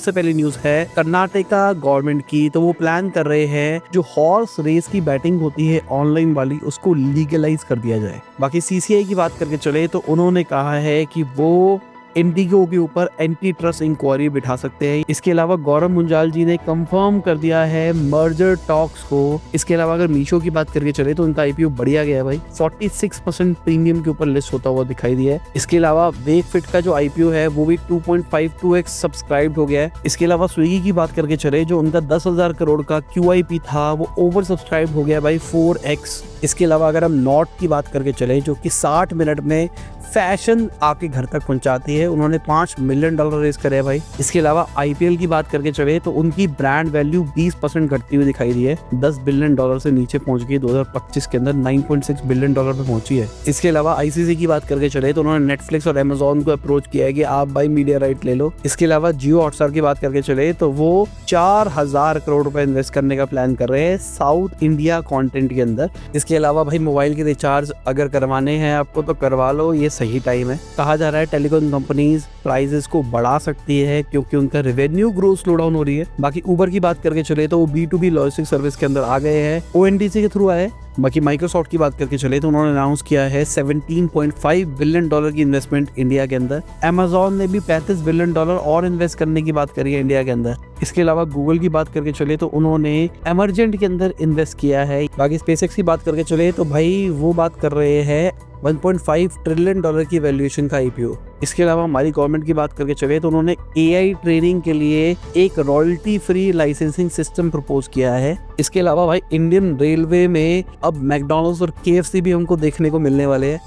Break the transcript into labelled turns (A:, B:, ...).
A: सबसे पहली न्यूज है कर्नाटका गवर्नमेंट की। तो वो प्लान कर रहे हैं जो हॉर्स रेस की बैटिंग होती है ऑनलाइन वाली, उसको लीगलाइज कर दिया जाए। बाकी सीसीआई की बात करके चले तो उन्होंने कहा है कि वो इंडिगो के ऊपर एंटी ट्रस्ट इंक्वायरी बिठा सकते हैं। इसके अलावा गौरव मुंजाल जी ने कंफर्म कर दिया है मर्जर टॉक्स को। इसके अलावा अगर मीशो की बात करके चले तो उनका आईपीओ बढ़िया गया है भाई, 46% प्रीमियम के ऊपर लिस्ट होता हुआ दिखाई दिया है। इसके अलावा वेकफिट का जो आईपीओ है वो भी 2.52x सब्सक्राइब हो गया है। इसके अलावा स्विगी की बात करके चले, जो उनका 10,000 करोड़ का QIP था वो ओवर सब्सक्राइब हो गया भाई 4x। इसके अलावा अगर हम नॉट की बात करके चले, जो कि 60 मिनट में फैशन आपके घर तक पहुंचाती है, उन्होंने $5 मिलियन रेज करे हैं भाई। इसके अलावा IPL की बात करके चले तो उनकी ब्रांड वैल्यू 20% घटती हुई दिखाई दी है, $10 बिलियन से नीचे पहुंच गई। 2025 के अंदर $9.6 बिलियन पे पहुंची है। इसके अलावा ICC की बात करके चले तो उन्होंने नेटफ्लिक्स और Amazon को अप्रोच किया है कि आप भाई मीडिया राइट ले लो। इसके अलावा जियो हॉटस्टार की बात करके चले तो वो 4,000 करोड़ रुपए इन्वेस्ट करने का प्लान कर रहे हैं साउथ इंडिया कंटेंट के अंदर। इसके अलावा भाई मोबाइल के रिचार्ज अगर करवाने हैं आपको तो करवा लो, ये सही टाइम है। कहा जा रहा है टेलीकॉम कंपनीज प्राइसेस को बढ़ा सकती है क्योंकि उनका रेवेन्यू ग्रोथ स्लो डाउन हो रही है। बाकी उबर की बात करके चले तो वो B2B लॉजिस्टिक सर्विस के अंदर आ गए हैं, ONDC के थ्रू आए। बाकी माइक्रोसॉफ्ट की बात करके चले तो उन्होंने अनाउंस किया है $17.5 बिलियन की इन्वेस्टमेंट इंडिया के अंदर। Amazon ने भी $35 बिलियन और इन्वेस्ट करने की बात करी है इंडिया के अंदर। इसके अलावा गूगल की बात करके चले तो उन्होंने एमरजेंट के अंदर इन्वेस्ट किया है। बाकी स्पेसएक्स की बात करके चले तो भाई वो बात कर रहे हैं $1.5 ट्रिलियन की वैल्यूएशन का IPO। इसके अलावा हमारी गवर्नमेंट की बात करके चले तो उन्होंने AI ट्रेनिंग के लिए एक royalty free licensing system propose किया है। इसके अलावा भाई इंडियन रेलवे में अब मैकडॉनल्ड्स और KFC भी हमको देखने को मिलने वाले हैं।